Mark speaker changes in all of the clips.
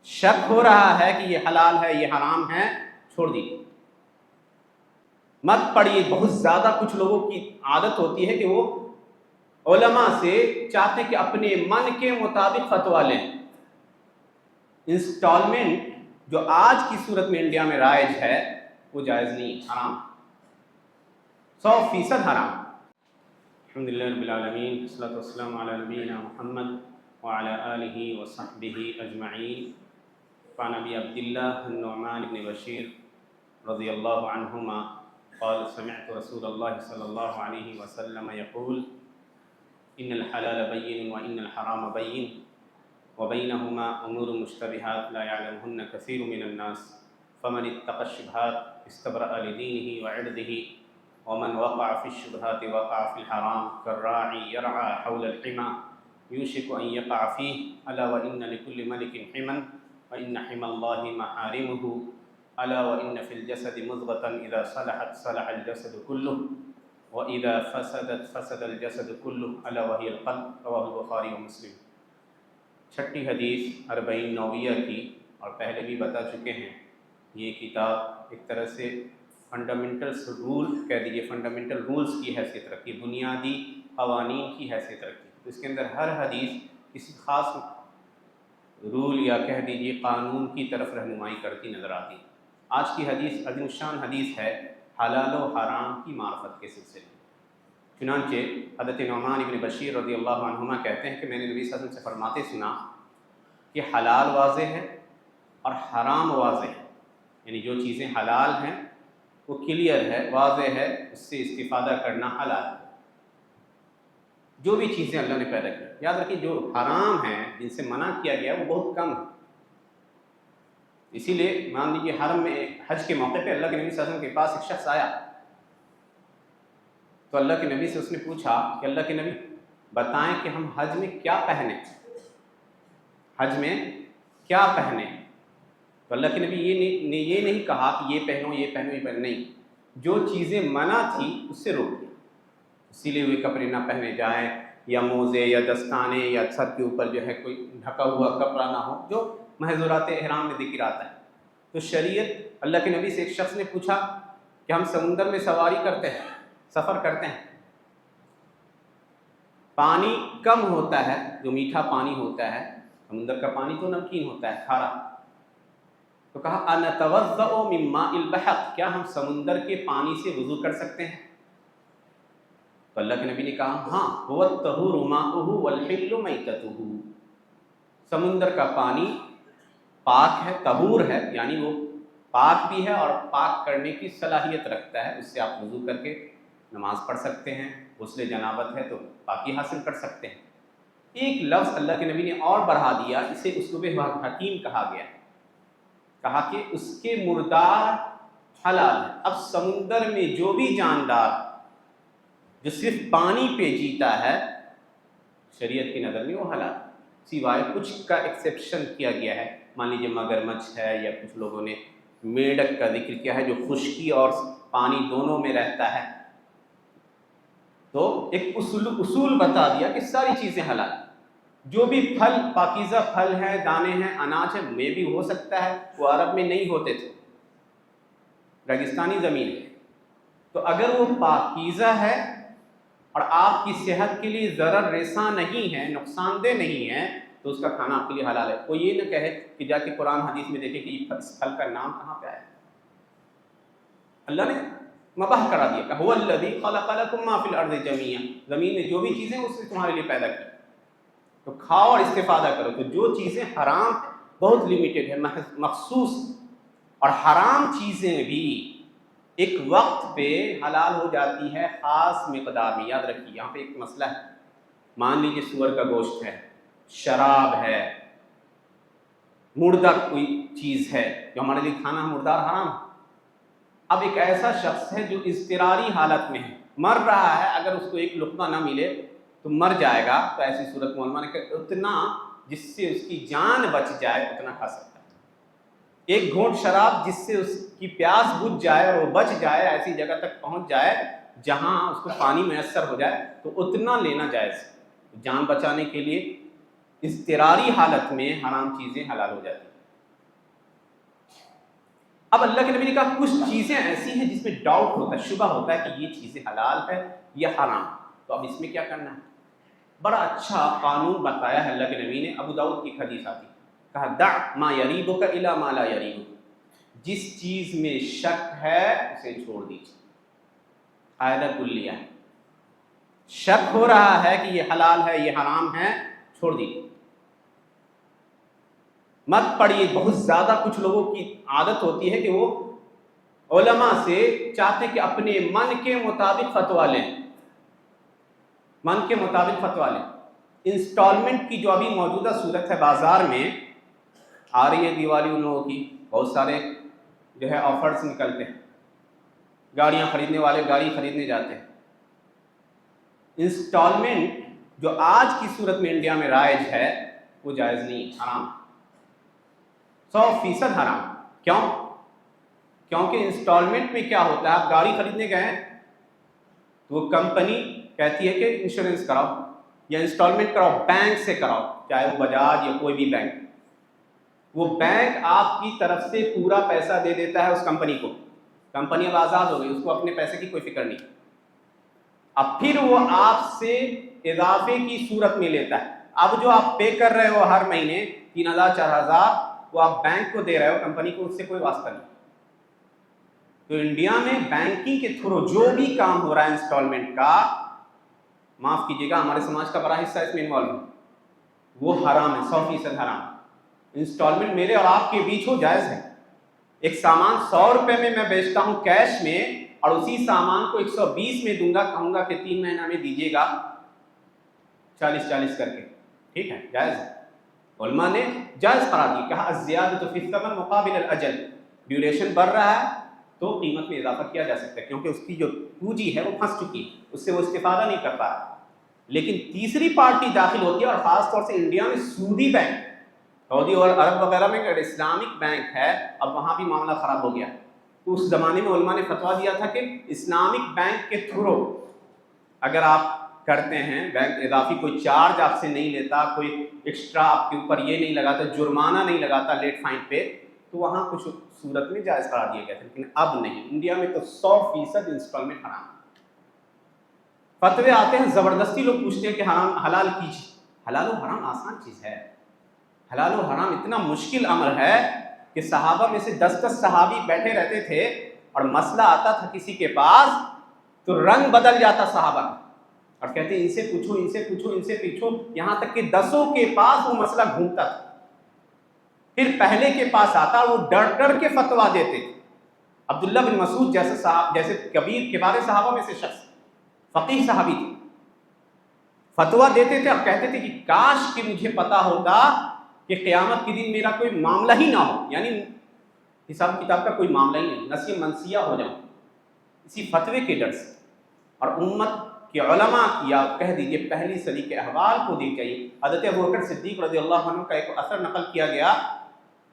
Speaker 1: شک ہو رہا ہے کہ یہ حلال ہے یہ حرام ہے، چھوڑ دیجیے، مت پڑھیے۔ بہت زیادہ کچھ لوگوں کی عادت ہوتی ہے کہ وہ علماء سے چاہتے کہ اپنے من کے مطابق فتویٰ لیں۔ انسٹالمنٹ جو آج کی صورت میں انڈیا میں رائج ہے وہ جائز نہیں، حرام، 100% حرام۔ الحمدللہ رب العالمین، والصلاۃ والسلام علی نبینا محمد وعلی آلہ وصحبہ اجمعین۔ فعن ابی عبداللہ النعمان بن بشیر رضی اللہ عنہما قال سمعت رسول اللہ صلی اللہ علیہ وسلم یقول ان الحلال بین وان الحرام بین وبينهما أمور مشتبهات لا يعلمهن كثير من الناس فمن اتقى الشبهات استبرأ لدينه وعرضه ومن وقع في الشبهات وقع في الحرام كالراعي يرعى حول الحمى يوشك أن يقع فيه ألا وإن لكل ملك حما وإن حمى الله محارمه ألا وإن في الجسد مضغة إذا صلحت صلح الجسد كله وإذا فسدت فسد الجسد كله ألا وهي القلب رواه البخاري ومسلم۔ چھٹی حدیث اربعین نوویہ کی، اور پہلے بھی بتا چکے ہیں، یہ کتاب ایک طرح سے فنڈامنٹلس رول کہہ دیجیے، فنڈامنٹل رولز کی حیثیت رکھتی ہے، بنیادی قوانین کی حیثیت رکھتی ہے۔ تو اس کے اندر ہر حدیث کسی خاص رول یا کہہ دیجیے قانون کی طرف رہنمائی کرتی نظر آتی ہے۔ آج کی حدیث عظیم الشان حدیث ہے حلال و حرام کی معرفت کے سلسلے میں۔ چنانچہ حضرت نعمان بن بشیر رضی اللہ عنہما کہتے ہیں کہ میں نے نبی صلی اللہ علیہ وسلم سے فرماتے سنا کہ حلال واضح ہے اور حرام واضح ہے، یعنی جو چیزیں حلال ہیں وہ کلیئر ہے، واضح ہے، اس سے استفادہ کرنا حلال ہے۔ جو بھی چیزیں اللہ نے پیدا کی، یاد رکھیے جو حرام ہیں جن سے منع کیا گیا وہ بہت کم ہے۔ اسی لیے مان لیجیے حرم میں حج کے موقع پہ اللہ کے نبی صلی اللہ علیہ وسلم کے پاس ایک شخص آیا تو اللہ کے نبی سے اس نے پوچھا کہ اللہ کے نبی بتائیں کہ ہم حج میں کیا پہنیں، حج میں کیا پہنیں؟ تو اللہ کے نبی نے یہ نہیں کہا کہ یہ پہنو یہ پہنو یہ پہنو، نہیں، جو چیزیں منع تھی اس سے روک دیا۔ اسی لیے کپڑے نہ پہنے جائیں، یا موزے یا دستانے، یا سر کے اوپر جو ہے کوئی ڈھکا ہوا کپڑا نہ ہو، جو محظورات احرام میں ذکر آتا ہے۔ تو شریعت، اللہ کے نبی سے ایک شخص نے پوچھا کہ ہم سمندر میں سواری کرتے ہیں، سفر کرتے ہیں، پانی کم ہوتا ہے، جو میٹھا پانی ہوتا ہے، سمندر کا پانی تو نمکین ہوتا ہے، کھارا، تو کہا انتوضأ من ماء البحر، کیا ہم سمندر کے پانی سے وضو کر سکتے ہیں؟ تو اللہ کے نبی نے کہا ہاں، هو الطہور ماؤہ والحل میتتہ، سمندر کا پانی پاک ہے، طہور ہے، یعنی وہ پاک بھی ہے اور پاک کرنے کی صلاحیت رکھتا ہے، اس سے آپ وضو کر کے نماز پڑھ سکتے ہیں، غسل جنابت ہے تو پاکی حاصل کر سکتے ہیں۔ ایک لفظ اللہ کے نبی نے اور بڑھا دیا، اسے اسلوب حکیم کہا گیا، کہا کہ اس کے مردار حلال ہے۔ اب سمندر میں جو بھی جاندار جو صرف پانی پہ جیتا ہے، شریعت کی نظر میں وہ حلال ہے، سوائے کچھ کا ایکسیپشن کیا گیا ہے۔ مان لیجیے مگرمچھ ہے، یا کچھ لوگوں نے میڈک کا ذکر کیا ہے جو خشکی اور پانی دونوں میں رہتا ہے، تو ایک اصول بتا دیا کہ ساری چیزیں حلال، جو بھی پھل پاکیزہ پھل ہیں، دانے ہیں، اناج ہے، میں بھی ہو سکتا ہے، وہ عرب میں نہیں ہوتے تھے، ریگستانی زمین ہے، تو اگر وہ پاکیزہ ہے اور آپ کی صحت کے لیے ضرر رساں نہیں ہے، نقصان دہ نہیں ہے، تو اس کا کھانا آپ کے لیے حلال ہے۔ کوئی یہ نہ کہے کہ جا کے قرآن حدیث میں دیکھے کہ اس پھل کا نام کہاں پہ آیا ہے، اللہ نے مباح کرا دیا کہ هو الذی خلق لکم ما فی الارض جمیعا، زمین میں جو بھی چیزیں اس نے تمہارے لیے پیدا کی، تو کھاؤ اور استفادہ کرو۔ تو جو چیزیں حرام بہت لیمیٹڈ ہے، مخصوص، اور حرام چیزیں بھی ایک وقت پہ حلال ہو جاتی ہے خاص مقدار میں۔ یاد رکھیے یہاں پہ ایک مسئلہ ہے، مان لیجیے سور کا گوشت ہے، شراب ہے، مردہ کوئی چیز ہے جو ہمارے لیے کھانا مردار حرام ہے۔ اب ایک ایسا شخص ہے جو اضطراری حالت میں ہے، مر رہا ہے، اگر اس کو ایک لقمہ نہ ملے تو مر جائے گا، تو ایسی صورت میں علماء نے کہا اتنا جس سے اس کی جان بچ جائے اتنا کھا سکتا ہے۔ ایک گھونٹ شراب جس سے اس کی پیاس بجھ جائے اور وہ بچ جائے، ایسی جگہ تک پہنچ جائے جہاں اس کو پانی میسر ہو جائے، تو اتنا لینا جائز ہے۔ جان بچانے کے لیے اضطراری حالت میں حرام چیزیں حلال ہو جاتی ہیں۔ اب اللہ کے نبی نے کہا کچھ چیزیں ایسی ہیں جس میں ڈاؤٹ ہوتا ہے، شبہ ہوتا ہے کہ یہ چیزیں حلال ہے یا حرام، تو اب اس میں کیا کرنا ہے؟ بڑا اچھا قانون بتایا ہے اللہ کے نبی نے۔ ابو داؤد کی حدیث آتی، کہا دع ما یریبک الی ما لا یریبک، جس چیز میں شک ہے اسے چھوڑ دیجیے۔ قاعدہ کلیہ ہے، شک ہو رہا ہے کہ یہ حلال ہے یہ حرام ہے، چھوڑ دیجیے، مت پڑھیے۔ بہت زیادہ کچھ لوگوں کی عادت ہوتی ہے کہ وہ علماء سے چاہتے کہ اپنے من کے مطابق فتویٰ لیں، من کے مطابق فتویٰ لیں۔ انسٹالمنٹ کی جو ابھی موجودہ صورت ہے بازار میں آ رہی ہے، دیوالی ان لوگوں کی بہت سارے جو ہے آفرز نکلتے ہیں، گاڑیاں خریدنے والے گاڑی خریدنے جاتے ہیں۔ انسٹالمنٹ جو آج کی صورت میں انڈیا میں رائج ہے وہ جائز نہیں، حرام، 100% حرام۔ کیوں؟ کیونکہ انسٹالمنٹ میں کیا ہوتا ہے، آپ گاڑی خریدنے گئے تو وہ کمپنی کہتی ہے کہ انشورنس کراؤ یا انسٹالمنٹ کراؤ، بینک سے کراؤ، چاہے وہ بجاج یا کوئی بھی بینک، وہ بینک آپ کی طرف سے پورا پیسہ دے دیتا ہے اس کمپنی کو، کمپنی اب آزاد ہو گئی، اس کو اپنے پیسے کی کوئی فکر نہیں، اب پھر وہ آپ سے اضافے کی صورت میں لیتا ہے۔ اب جو آپ پے کر رہے ہو ہر مہینے 3000 4000، وہ آپ بینک کو دے رہے ہو، کمپنی کو اس سے کوئی واسطہ نہیں۔ تو انڈیا میں بینکنگ کے تھرو جو بھی کام ہو رہا ہے انسٹالمنٹ کا، معاف کیجیے گا ہمارے سماج کا بڑا حصہ اس میں انوالو ہے، وہ حرام ہے، 100% حرام۔ انسٹالمنٹ میرے اور آپ کے بیچ ہو جائز ہے، ایک سامان 100 روپے میں میں بیچتا ہوں کیش میں، اور اسی سامان کو 120 میں دوں گا، کہوں گا کہ 3 مہینہ میں دیجیے گا 40 کر کے، ٹھیک ہے، جائز ہے۔ علماء نے جائز قرار دی، کہا الزیادۃ فی الثمن مقابل الاجل، ڈیوریشن بڑھ رہا ہے تو قیمت میں اضافہ کیا جا سکتا ہے، کیونکہ اس کی جو پونجی ہے وہ پھنس چکی ہے، اس سے وہ استفادہ نہیں کر پا رہا۔ لیکن تیسری پارٹی داخل ہوتی ہے، اور خاص طور سے انڈیا میں سودی بینک، سعودی اور عرب وغیرہ میں اگر اسلامک بینک ہے، اب وہاں بھی معاملہ خراب ہو گیا۔ تو اس زمانے میں علماء نے فتویٰ دیا تھا کہ اسلامک بینک کے تھرو اگر آپ کرتے ہیں، بینک اضافی کوئی چارج آپ سے نہیں لیتا، کوئی ایکسٹرا آپ کے اوپر یہ نہیں لگاتا، جرمانہ نہیں لگاتا لیٹ فائن پہ، تو وہاں کچھ صورت میں جائز قرار دیا گیا تھا، لیکن اب نہیں۔ انڈیا میں تو 100% انسٹالمنٹ حرام۔ فتوے آتے ہیں زبردستی، لوگ پوچھتے ہیں کہ حرام حلال کیجیے۔ حلال و حرام آسان چیز ہے، حلال و حرام اتنا مشکل امر ہے کہ صحابہ میں سے 10 صحابی بیٹھے رہتے تھے، اور مسئلہ آتا تھا کسی کے پاس تو رنگ بدل جاتا صحابہ کا، اور کہتے ہیں ان سے پوچھو، ان سے پوچھو، ان سے پوچھو، یہاں تک کہ 10 کے پاس وہ مسئلہ گھومتا تھا، پھر پہلے کے پاس آتا، وہ ڈر ڈر کے فتویٰ دیتے تھے۔ عبداللہ بن مسعود جیسے کبیر کبار صحابہ میں سے شخص، فقیہ صحابی تھے، فتویٰ دیتے تھے اور کہتے تھے کہ کاش کہ مجھے پتا ہوتا کہ قیامت کے دن میرا کوئی معاملہ ہی نہ ہو، یعنی حساب کتاب کا کوئی معاملہ ہی نہیں، نسیہ منسیہ ہو جاؤں اسی فتوے کے ڈر سے۔ اور امت کے علماء کی، یا کہہ دیجئے پہلی صدی کے احوال کو دیکھ جائیے۔ حضرت ابوبکر صدیق رضی اللہ عنہ کا ایک اثر نقل کیا گیا،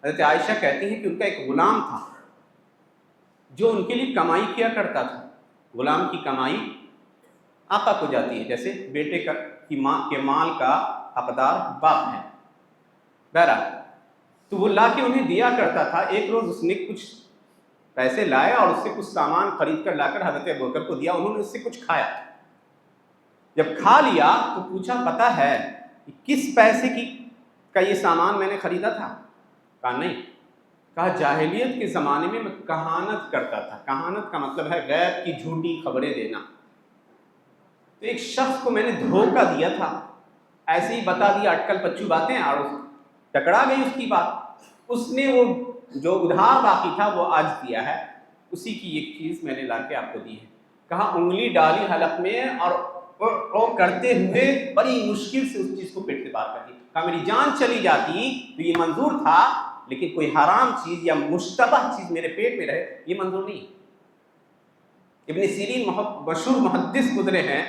Speaker 1: حضرت عائشہ کہتی ہیں کہ ان کا ایک غلام تھا جو ان کے لیے کمائی کیا کرتا تھا۔ غلام کی کمائی آقا کو جاتی ہے، جیسے بیٹے کے مال کا حقدار باپ ہے، بہرحال تو وہ لا کے انہیں دیا کرتا تھا۔ ایک روز اس نے کچھ پیسے لائے اور اس سے کچھ سامان خرید کر لا کر حضرت ابوبکر کو دیا، انہوں نے اس سے کچھ کھایا۔ جب کھا لیا تو پوچھا پتہ ہے کہ کس پیسے کا یہ سامان میں نے خریدا تھا؟ کہا نہیں۔ کہا جاہلیت کے زمانے میں کہانت کرتا تھا۔ کہانت کا مطلب ہے غیب کی جھوٹی خبریں دینا۔ تو ایک شخص کو میں نے دھوکہ دیا تھا، ایسے ہی بتا دیا اٹکل پچو باتیں، اور ٹکرا گئی اس کی بات۔ اس نے وہ جو ادھار باقی تھا وہ آج دیا ہے، اسی کی ایک چیز میں نے لا کے آپ کو دی ہے۔ کہا انگلی ڈالی حلق میں اور کرتے ہوئے بڑی مشکل سے اس چیز کو پیٹ سے باہر کر دی۔ کہا میری جان چلی جاتی تو یہ منظور تھا، لیکن کوئی حرام چیز یا مشتبہ چیز میرے پیٹ میں رہے یہ منظور نہیں۔ ابن سیرین مشہور محدث گزرے ہیں،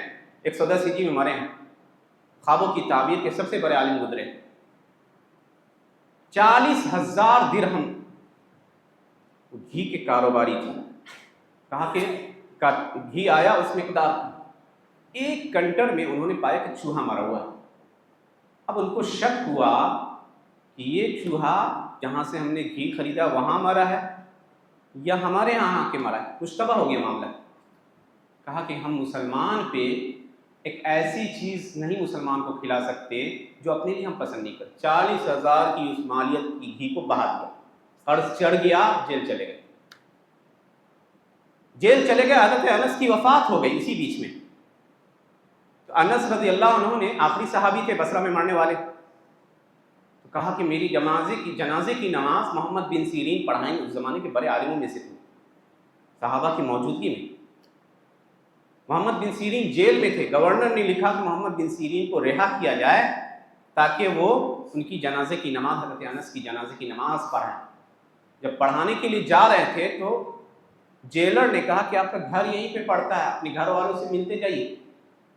Speaker 1: 110 ہجری میں مرے ہیں، خوابوں کی تعبیر کے سب سے بڑے عالم گزرے ہیں۔ 40,000 درہم گھی کے کاروباری تھے۔ کہا کہ گھی آیا اس مقدار ایک کنٹر میں انہوں نے پایا کہ چوہا مرا ہوا ہے۔ اب ان کو شک ہوا کہ یہ چوہا جہاں سے ہم نے گھی خریدا وہاں مرا ہے، یا ہمارے یہاں آ کے مرا ہے؟ مشتبہ ہو گیا معاملہ۔ کہا کہ ہم مسلمان پہ ایک ایسی چیز نہیں مسلمان کو کھلا سکتے جو اپنے لیے ہم پسند نہیں کرتے۔ 40,000 کی اس مالیت کی گھی کو بہا دیا، قرض چڑھ گیا، جیل چلے گئے۔ جیل چلے گئے، حضرت انس کی وفات ہو گئی اسی بیچ میں۔ تو انس رضی اللہ عنہ نے، آخری صحابی تھے بصرہ میں مرنے والے، تو کہا کہ میری جنازے کی نماز محمد بن سیرین پڑھائیں گے۔ اس زمانے کے بڑے عالموں میں سے تھے، صحابہ کی موجودگی میں۔ محمد بن سیرین جیل میں تھے، گورنر نے لکھا کہ محمد بن سیرین کو رہا کیا جائے تاکہ وہ ان کی جنازے کی نماز، حضرت انس کی جنازے کی نماز پڑھائیں۔ جب پڑھانے کے لیے جا رہے تھے تو جیلر نے کہا کہ آپ کا گھر یہیں پہ پڑتا ہے، اپنے گھر والوں سے ملتے جائیے،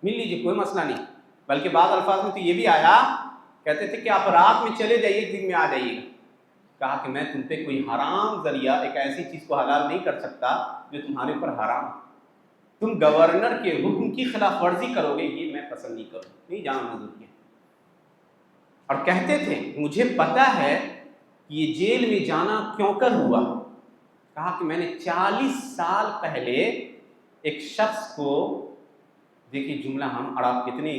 Speaker 1: مل لیجیے، کوئی مسئلہ نہیں۔ بلکہ بعض الفاظ میں تو یہ بھی آیا، کہتے تھے کہ آپ رات میں چلے جائیے، دن میں آ جائیے گا۔ کہا کہ میں تم پہ کوئی حرام ذریعہ، ایک ایسی چیز کو حلال نہیں کر سکتا جو تمہارے اوپر حرام ہے۔ تم گورنر کے حکم کی خلاف ورزی کرو گے، یہ میں پسند نہیں کروں، نہیں جانا منظور کیا۔ اور کہتے تھے مجھے پتا ہے کہ یہ جیل میں جانا کیوں کر ہوا۔ کہا کہ میں نے 40 سال پہلے ایک شخص کو، دیکھیے جملہ ہم اور آپ کتنی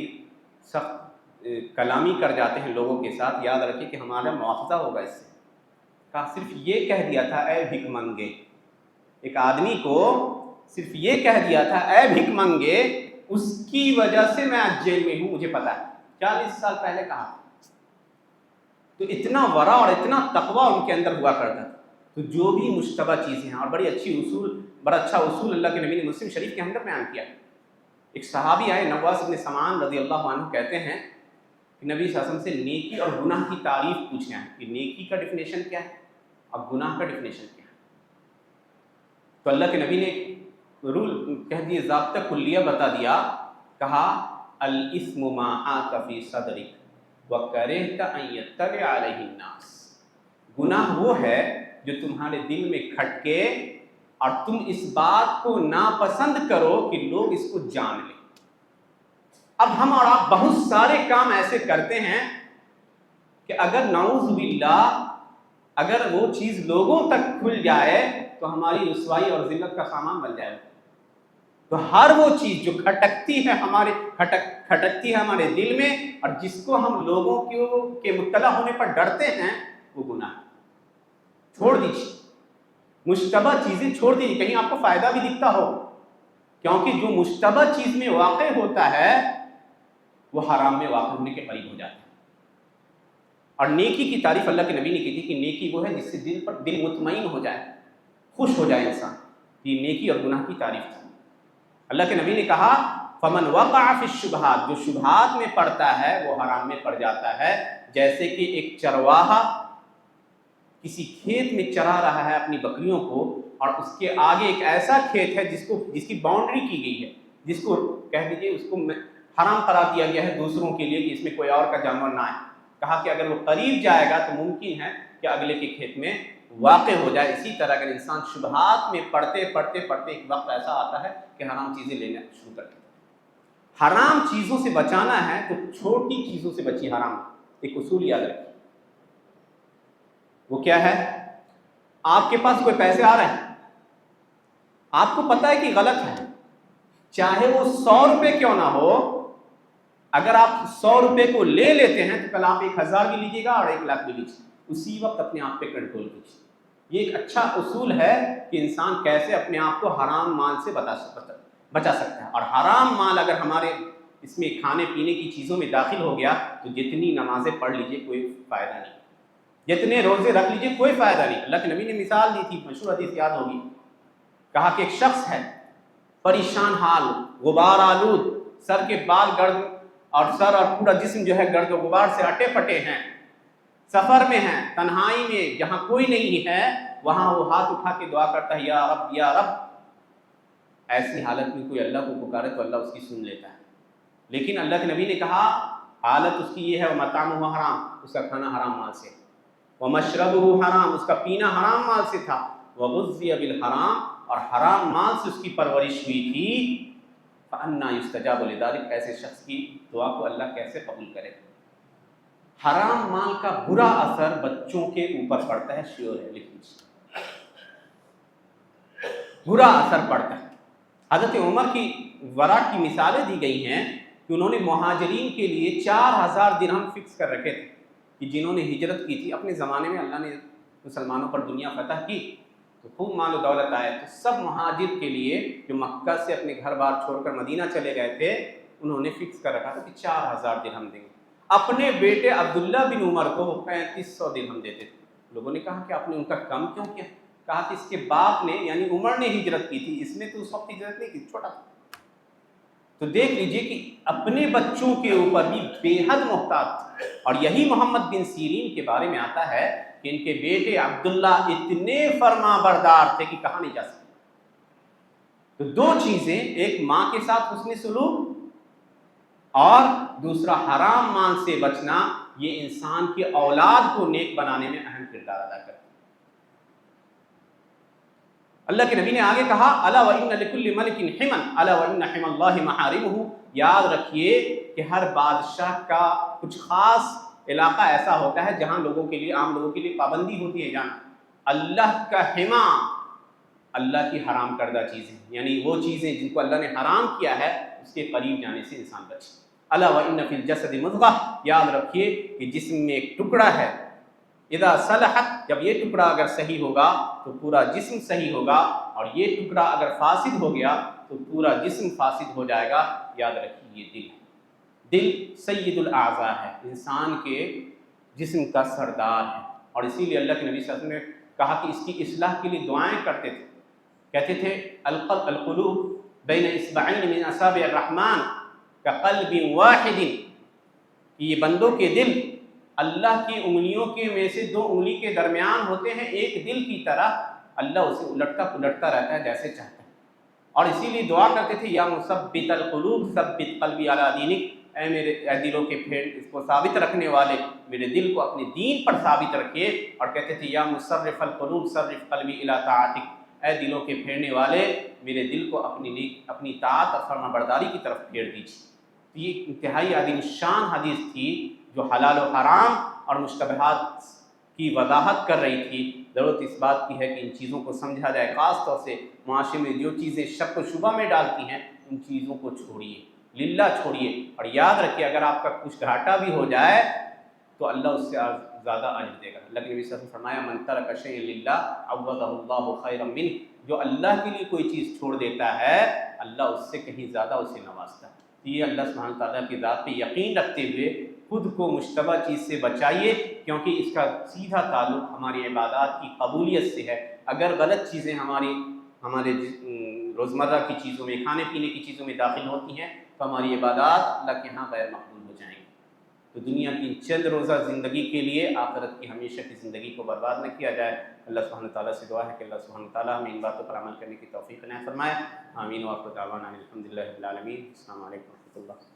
Speaker 1: سخت کلامی کر جاتے ہیں لوگوں کے ساتھ، یاد رکھیں کہ ہمارا مواخذہ ہوگا اس سے۔ کہا صرف یہ کہہ دیا تھا اے بھیک منگے، ایک آدمی کو صرف یہ کہہ دیا تھا اے بھیک منگے، اس کی وجہ سے میں آج جیل میں ہوں، مجھے پتا ہے۔ 40 سال پہلے کہا، تو اتنا ورع اور اتنا تقویٰ ان کے اندر ہوا کرتا تھا۔ تو جو بھی مشتبہ چیزیں ہیں، اور بڑا اچھا اصول اللہ کے نبی نے مسلم شریف کے اندر بیان کیا۔ ایک صحابی آئے، نواس بن سمان رضی اللہ عنہ، کہتے ہیں کہ نبی صلی اللہ علیہ وسلم سے نیکی اور گناہ کی تعریف پوچھنا ہے کہ نیکی کا ڈیفینیشن کیا ہے اور گناہ کا ڈیفینیشن کیا ہے۔ تو اللہ کے نبی نے رول کہہ دیے، ضابطہ کلیہ بتا دیا، کہا الاسم ما حاک فی صدرک وکرہت ان یطلع علیہ الناس۔ گناہ وہ ہے جو تمہارے دل میں کھٹکے اور تم اس بات کو ناپسند کرو کہ لوگ اس کو جان لیں۔ اب ہم اور آپ بہت سارے کام ایسے کرتے ہیں کہ اگر نعوذ باللہ اگر وہ چیز لوگوں تک کھل جائے تو ہماری رسوائی اور ذلت کا سامان بن جائے۔ تو ہر وہ چیز جو کھٹکتی ہے ہمارے دل میں اور جس کو ہم لوگوں کے مطلع ہونے پر ڈرتے ہیں، وہ گناہ ہے۔ چھوڑ دیجیے مشتبہ چیزیں، چھوڑ دیجیے، کہیں آپ کو فائدہ بھی دکھتا ہو، کیونکہ جو مشتبہ چیز میں واقع ہوتا ہے وہ حرام میں واقع ہونے کے قریب ہو جاتا ہے۔ اور نیکی کی تعریف اللہ کے نبی نے کی تھی کہ نیکی وہ ہے جس سے دل مطمئن ہو جائے، خوش ہو جائے انسان۔ یہ نیکی اور گناہ کی تعریف تھی۔ اللہ کے نبی نے کہا فمن وقع فی الشبہات، جو شبہات میں پڑتا ہے وہ حرام میں پڑ جاتا ہے۔ جیسے کہ ایک چرواہا کسی کھیت میں چرا رہا ہے اپنی بکریوں کو، اور اس کے آگے ایک ایسا کھیت ہے جس کی باؤنڈری کی گئی ہے، جس کو کہہ دیجیے اس کو حرام قرار دیا گیا ہے دوسروں کے لیے کہ اس میں کوئی اور کا جانور نہ آئے۔ کہا کہ اگر وہ قریب جائے گا تو ممکن ہے کہ اگلے کے کھیت میں واقع ہو جائے۔ اسی طرح اگر انسان شبہات میں پڑھتے ایک وقت ایسا آتا ہے کہ حرام چیزیں لینا شروع کر دیتا ہے۔ حرام چیزوں سے بچانا ہے تو چھوٹی چیزوں سے بچی۔ حرام ایک اصول یاد رکھیے، وہ کیا ہے؟ آپ کے پاس کوئی پیسے آ رہے ہیں، آپ کو پتا ہے کہ غلط ہے، چاہے وہ 100 روپے کیوں نہ ہو، اگر آپ 100 روپے کو لے لیتے ہیں تو کل آپ 1000 بھی لیجیے گا اور 1,00,000 بھی لیجیے، اسی وقت اپنے آپ پہ کنٹرول کیجیے۔ یہ ایک اچھا اصول ہے کہ انسان کیسے اپنے آپ کو حرام مال سے بچا سکتا ہے۔ اور حرام مال اگر ہمارے اس میں کھانے پینے کی چیزوں میں داخل ہو گیا تو جتنی نمازیں پڑھ لیجیے کوئی فائدہ نہیں، جتنے روزے رکھ لیجیے کوئی فائدہ نہیں۔ اللہ کے نبی نے مثال دی تھی، مشہور حدیث یاد ہوگی، کہا کہ ایک شخص ہے پریشان حال، غبار آلود، سر کے بال گرد اور سر اور پورا جسم جو ہے گرد و غبار سے اٹے پٹے ہیں، سفر میں ہیں، تنہائی میں، جہاں کوئی نہیں ہے وہاں وہ ہاتھ اٹھا کے دعا کرتا ہے یا رب یا رب۔ ایسی حالت میں کوئی اللہ کو پکارے تو اللہ اس کی سن لیتا ہے، لیکن اللہ کے نبی نے کہا حالت اس کی یہ ہے وَمَطْعَمُهُ حرام، اس کا کھانا حرام مال سے، وَمَشْرَبُهُ حرام، اس کا پینا حرام مال سے تھا، وَغُذِّيَ بِالْحَرام، اور حرام مال سے اس کی پرورش ہوئی تھی۔ فَأَنَّىٰ يُسْتَجَابُ لِذَٰلِكَ، ایسے شخص کی دعا کو اللہ کیسے قبول کرے؟ حرام مال کا برا اثر بچوں کے اوپر پڑتا ہے، شیور ہے، لکھ لیجیے۔ برا اثر پڑتا ہے۔ حضرت عمر کی ورا کی مثالیں دی گئی ہیں کہ انہوں نے مہاجرین کے لیے 4000 درہم فکس کر رکھے تھے کہ جنہوں نے ہجرت کی تھی۔ اپنے زمانے میں اللہ نے مسلمانوں پر دنیا فتح کی تو خوب مال و دولت آئے، تو سب مہاجر کے لیے جو مکہ سے اپنے گھر بار چھوڑ کر مدینہ چلے گئے تھے انہوں نے فکس کر رکھا تھا کہ 4000 درہم دیں گے۔ اپنے بیٹے عبداللہ بن عمر کو وہ 3500 درہم دیتے تھے۔ لوگوں نے کہا کہ آپ نے ان کا کم کیوں کیا؟ کہا کہ اس کے باپ نے یعنی عمر نے ہجرت کی تھی، اس نے تو اس وقت ہجرت نہیں کی، چھوٹا تھا۔ تو دیکھ لیجئے کہ اپنے بچوں کے اوپر بھی بے حد محتاط تھے، اور یہی محمد بن سیرین کے بارے میں آتا ہے کہ ان کے بیٹے عبداللہ اتنے فرما بردار تھے کہ کہا نہیں جا سکتے۔ تو دو چیزیں، ایک ماں کے ساتھ حسن سلوک اور دوسرا حرام مال سے بچنا، یہ انسان کی اولاد کو نیک بنانے میں اہم کردار ادا کرتا ہے۔ اللہ کے نبی نے آگے کہا الا وان لکل ملک حما الا وان حما اللہ محارمہ، یاد رکھیے کہ ہر بادشاہ کا کچھ خاص علاقہ ایسا ہوتا ہے جہاں لوگوں کے لیے، عام لوگوں کے لیے پابندی ہوتی ہے جانا۔ اللہ کا حما، اللہ کی حرام کردہ چیزیں، یعنی وہ چیزیں جن کو اللہ نے حرام کیا ہے اس کے قریب جانے سے انسان بچے۔ الا وان فی الجسد مضغہ، یاد رکھیے کہ جسم میں ایک ٹکڑا ہے، اذا صلحت، جب یہ ٹکڑا اگر صحیح ہوگا تو پورا جسم صحیح ہوگا، اور یہ ٹکڑا اگر فاسد ہو گیا تو پورا جسم فاسد ہو جائے گا۔ یاد رکھیے یہ دل ہے، دل سید الاعضاء ہے، انسان کے جسم کا سردار ہے، اور اسی لیے اللہ کے نبی صلی اللہ علیہ وسلم نے کہا کہ اس کی اصلاح کے لیے دعائیں کرتے تھے، کہتے تھے القلوب بین اصبعین من اصابع الرحمن کقلب واحد، کہ یہ بندوں کے دل اللہ کی انگلیوں کے میں سے دو انگلی کے درمیان ہوتے ہیں، ایک دل کی طرح، اللہ اسے الٹتا پلٹتا رہتا ہے جیسے چاہتا ہے۔ اور اسی لیے دعا کرتے تھے یا مثبت القلوب ثبت قلبی علی دینک، اے دلوں کے پھیر اس کو ثابت رکھنے والے میرے دل کو اپنے دین پر ثابت رکھیے۔ اور کہتے تھے یا مصرف القلوب صرف قلبی الی طاعتک، اے دلوں کے پھیرنے والے میرے دل کو اپنی طاعت اور فرما برداری کی طرف پھیر دیجیے۔ یہ انتہائی عظیم شان حدیث تھی جو حلال و حرام اور مشتبہات کی وضاحت کر رہی تھی۔ ضرورت اس بات کی ہے کہ ان چیزوں کو سمجھا جائے، خاص طور سے معاشرے میں جو چیزیں شک و شبہ میں ڈالتی ہیں ان چیزوں کو چھوڑیے، للہ چھوڑیے، اور یاد رکھیے اگر آپ کا کچھ گھاٹا بھی ہو جائے تو اللہ اس سے زیادہ اجر دے گا۔ اللہ کے نبی صلی اللہ علیہ وسلم نے فرمایا من ترک شیئا للہ عوضہ اللہ خیرا منہ، جو اللہ کے لیے کوئی چیز چھوڑ دیتا ہے اللہ اس سے کہیں زیادہ اسے نوازتا ہے۔ یہ اللہ سبحانہ تعالیٰ کی ذات پہ یقین رکھتے ہوئے خود کو مشتبہ چیز سے بچائیے، کیونکہ اس کا سیدھا تعلق ہماری عبادات کی قبولیت سے ہے۔ اگر غلط چیزیں ہمارے روزمرہ کی چیزوں میں، کھانے پینے کی چیزوں میں داخل ہوتی ہیں تو ہماری عبادات اللہ کے ہاں غیر مقبول ہو جائیں گی۔ تو دنیا کی چند روزہ زندگی کے لیے آخرت کی ہمیشہ کی زندگی کو برباد نہ کیا جائے۔ اللہ سبحانہ تعالیٰ سے دعا ہے کہ اللہ سبحانہ تعالیٰ ہمیں ان باتوں پر عمل کرنے کی توفیق عنایت فرمائے۔ آمین، وآخر دعوانا الحمد للہ رب العالمین۔ السلام علیکم و رحمۃ اللہ۔